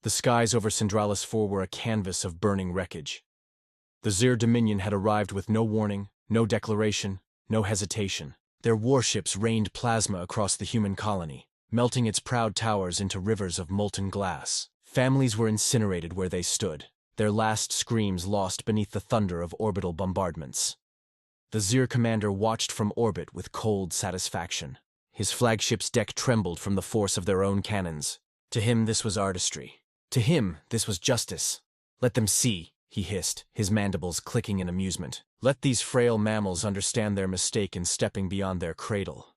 The skies over Centralis 4 were a canvas of burning wreckage. The Zir Dominion had arrived with no warning, no declaration, no hesitation. Their warships rained plasma across the human colony, melting its proud towers into rivers of molten glass. Families were incinerated where they stood, their last screams lost beneath the thunder of orbital bombardments. The Zir commander watched from orbit with cold satisfaction. His flagship's deck trembled from the force of their own cannons. To him this was artistry. To him this was justice. "Let them see," he hissed, his mandibles clicking in amusement. "Let these frail mammals understand their mistake in stepping beyond their cradle."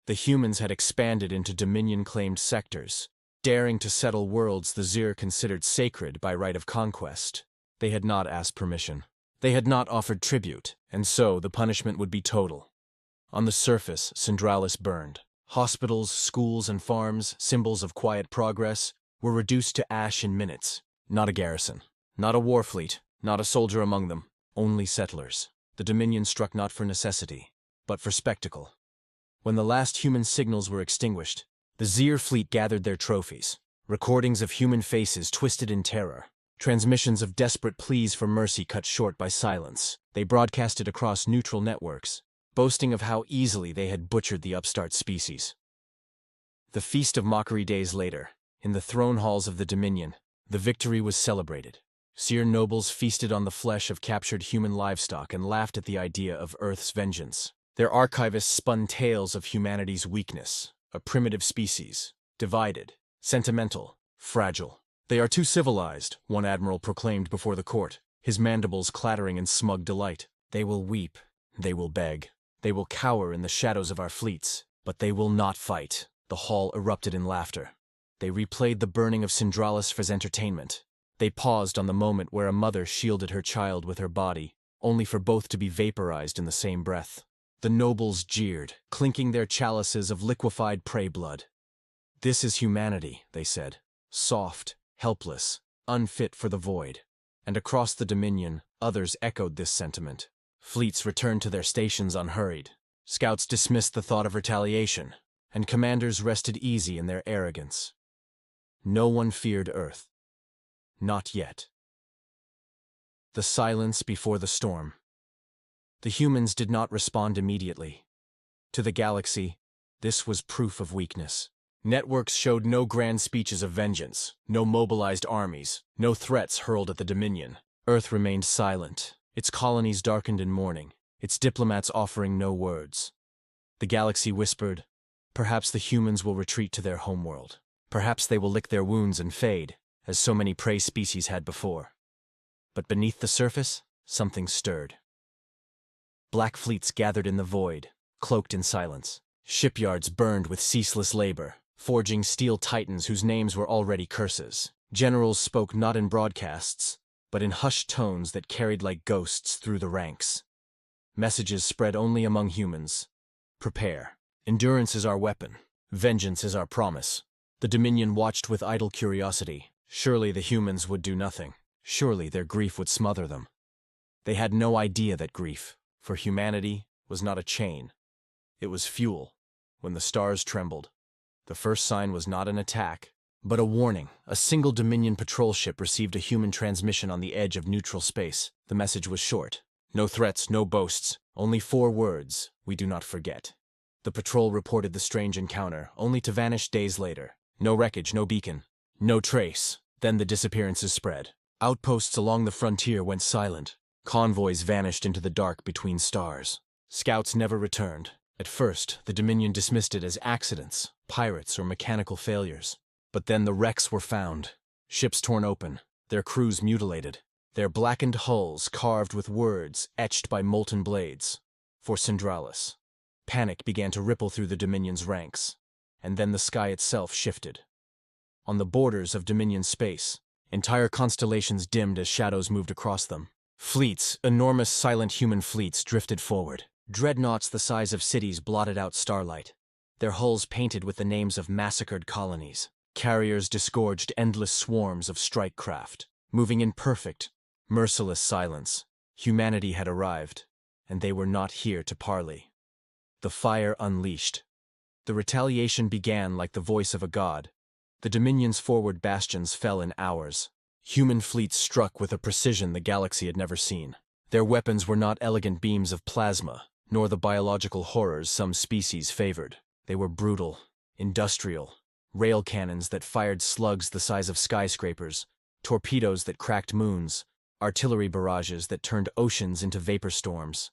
The humans had expanded into Dominion-claimed sectors, daring to settle worlds the Zir considered sacred by right of conquest. They had not asked permission. They had not offered tribute, and so the punishment would be total. On the surface, Centralis burned. Hospitals, schools, and farms, symbols of quiet progress, were reduced to ash in minutes. Not a garrison, not a war fleet, not a soldier among them, only settlers. The Dominion struck not for necessity, but for spectacle. When the last human signals were extinguished, the Zir fleet gathered their trophies, recordings of human faces twisted in terror, transmissions of desperate pleas for mercy cut short by silence. They broadcasted across neutral networks, boasting of how easily they had butchered the upstart species. The Feast of Mockery days later, in the throne halls of the Dominion, the victory was celebrated. Zir nobles feasted on the flesh of captured human livestock and laughed at the idea of Earth's vengeance. Their archivists spun tales of humanity's weakness, a primitive species, divided, sentimental, fragile. "They are too civilized," one admiral proclaimed before the court, his mandibles clattering in smug delight. "They will weep, they will beg, they will cower in the shadows of our fleets, but they will not fight." The hall erupted in laughter. They replayed the burning of Centralis for entertainment. They paused on the moment where a mother shielded her child with her body, only for both to be vaporized in the same breath. The nobles jeered, clinking their chalices of liquefied prey blood. "This is humanity," they said, "soft, helpless, unfit for the void." And across the Dominion, others echoed this sentiment. Fleets returned to their stations unhurried. Scouts dismissed the thought of retaliation, and commanders rested easy in their arrogance. No one feared Earth. Not yet. The silence before the storm. The humans did not respond immediately. To the galaxy, this was proof of weakness. Networks showed no grand speeches of vengeance, no mobilized armies, no threats hurled at the Dominion. Earth remained silent, its colonies darkened in mourning, its diplomats offering no words. The galaxy whispered, "Perhaps the humans will retreat to their homeworld. Perhaps they will lick their wounds and fade, as so many prey species had before." But beneath the surface, something stirred. Black fleets gathered in the void, cloaked in silence. Shipyards burned with ceaseless labor, forging steel titans whose names were already curses. Generals spoke not in broadcasts, but in hushed tones that carried like ghosts through the ranks. Messages spread only among humans. "Prepare. Endurance is our weapon. Vengeance is our promise." The Dominion watched with idle curiosity. Surely the humans would do nothing. Surely their grief would smother them. They had no idea that grief, for humanity, was not a chain. It was fuel. When the stars trembled, the first sign was not an attack, but a warning. A single Dominion patrol ship received a human transmission on the edge of neutral space. The message was short. No threats, no boasts, only 4 words: "We do not forget." The patrol reported the strange encounter, only to vanish days later. No wreckage, no beacon, no trace. Then the disappearances spread. Outposts along the frontier went silent. Convoys vanished into the dark between stars. Scouts never returned. At first, the Dominion dismissed it as accidents, pirates, or mechanical failures. But then the wrecks were found. Ships torn open, their crews mutilated, their blackened hulls carved with words etched by molten blades. For Centralis. Panic began to ripple through the Dominion's ranks. And then the sky itself shifted. On the borders of Dominion space, entire constellations dimmed as shadows moved across them. Fleets, enormous silent human fleets, drifted forward. Dreadnoughts the size of cities blotted out starlight, their hulls painted with the names of massacred colonies. Carriers disgorged endless swarms of strike craft, moving in perfect, merciless silence. Humanity had arrived, and they were not here to parley. The fire unleashed. The retaliation began like the voice of a god, The Dominion's forward bastions fell in hours. Human fleets struck with a precision the galaxy had never seen. Their weapons were not elegant beams of plasma, nor the biological horrors some species favored. They were brutal, industrial, rail cannons that fired slugs the size of skyscrapers, torpedoes that cracked moons, artillery barrages that turned oceans into vapor storms.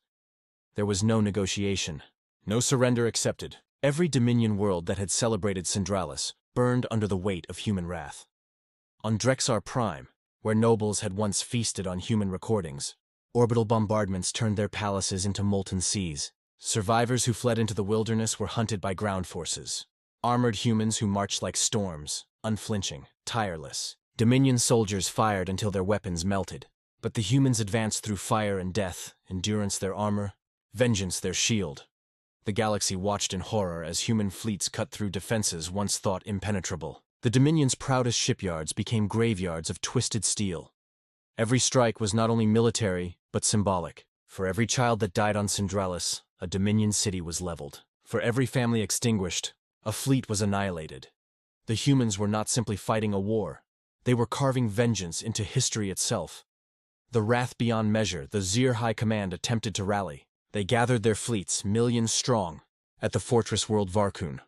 There was no negotiation, no surrender accepted. Every Dominion world that had celebrated Syndralis burned under the weight of human wrath. On Drexar Prime, where nobles had once feasted on human recordings, orbital bombardments turned their palaces into molten seas. Survivors who fled into the wilderness were hunted by ground forces. Armored humans who marched like storms, unflinching, tireless. Dominion soldiers fired until their weapons melted. But the humans advanced through fire and death, endurance their armor, vengeance their shield. The galaxy watched in horror as human fleets cut through defenses once thought impenetrable. The Dominion's proudest shipyards became graveyards of twisted steel. Every strike was not only military, but symbolic. For every child that died on Syndralis, a Dominion city was leveled. For every family extinguished, a fleet was annihilated. The humans were not simply fighting a war. They were carving vengeance into history itself. The wrath beyond measure, the Zir High Command attempted to rally. They gathered their fleets, millions strong, at the fortress world Varkun,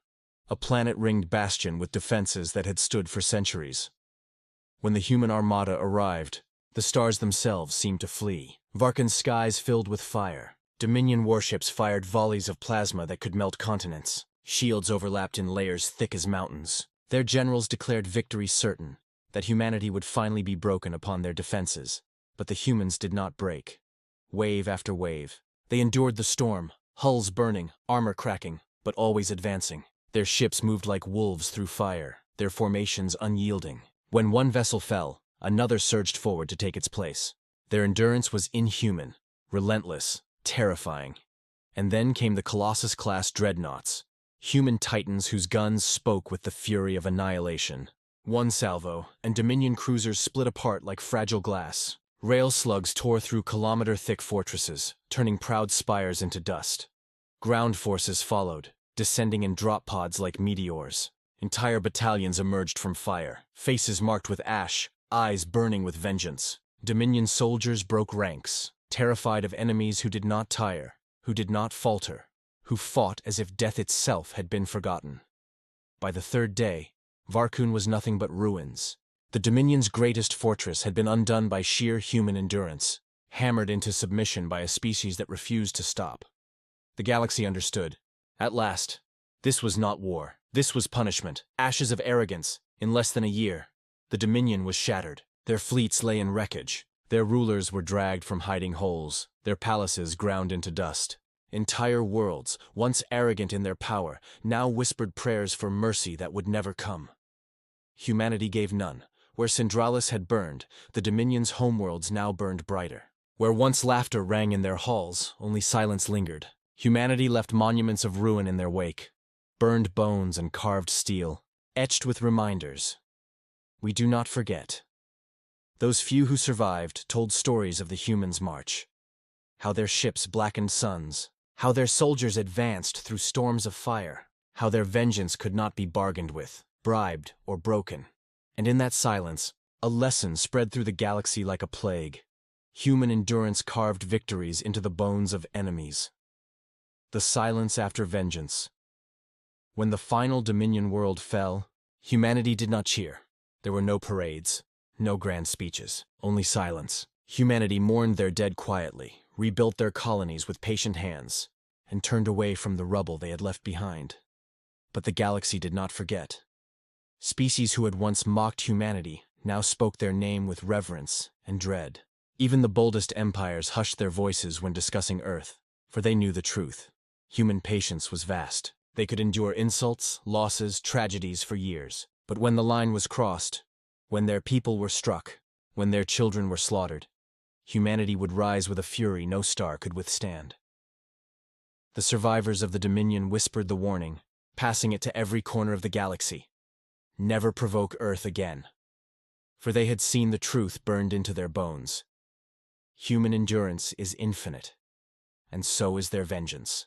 a planet-ringed bastion with defenses that had stood for centuries. When the human armada arrived, the stars themselves seemed to flee. Varkun's skies filled with fire. Dominion warships fired volleys of plasma that could melt continents. Shields overlapped in layers thick as mountains. Their generals declared victory certain, that humanity would finally be broken upon their defenses. But the humans did not break. Wave after wave, they endured the storm, hulls burning, armor cracking, but always advancing. Their ships moved like wolves through fire, their formations unyielding. When one vessel fell, another surged forward to take its place. Their endurance was inhuman, relentless, terrifying. And then came the Colossus-class dreadnoughts, human titans whose guns spoke with the fury of annihilation. One salvo, and Dominion cruisers split apart like fragile glass. Rail slugs tore through kilometer-thick fortresses, turning proud spires into dust. Ground forces followed, descending in drop pods like meteors. Entire battalions emerged from fire, faces marked with ash, eyes burning with vengeance. Dominion soldiers broke ranks, terrified of enemies who did not tire, who did not falter, who fought as if death itself had been forgotten. By the third day, Varkun was nothing but ruins. The Dominion's greatest fortress had been undone by sheer human endurance, hammered into submission by a species that refused to stop. The galaxy understood. At last, this was not war. This was punishment. Ashes of arrogance. In less than a year, the Dominion was shattered. Their fleets lay in wreckage. Their rulers were dragged from hiding holes, their palaces ground into dust. Entire worlds, once arrogant in their power, now whispered prayers for mercy that would never come. Humanity gave none. Where Syndralis had burned, the Dominion's homeworlds now burned brighter. Where once laughter rang in their halls, only silence lingered. Humanity left monuments of ruin in their wake. Burned bones and carved steel, etched with reminders. We do not forget. Those few who survived told stories of the humans' march. How their ships blackened suns. How their soldiers advanced through storms of fire. How their vengeance could not be bargained with, bribed, or broken. And in that silence, a lesson spread through the galaxy like a plague. Human endurance carved victories into the bones of enemies. The silence after vengeance. When the final Dominion world fell, humanity did not cheer. There were no parades, no grand speeches, only silence. Humanity mourned their dead quietly, rebuilt their colonies with patient hands, and turned away from the rubble they had left behind. But the galaxy did not forget. Species who had once mocked humanity now spoke their name with reverence and dread. Even the boldest empires hushed their voices when discussing Earth, for they knew the truth. Human patience was vast. They could endure insults, losses, tragedies for years. But when the line was crossed, when their people were struck, when their children were slaughtered, humanity would rise with a fury no star could withstand. The survivors of the Dominion whispered the warning, passing it to every corner of the galaxy. Never provoke Earth again. For they had seen the truth burned into their bones. Human endurance is infinite, and so is their vengeance.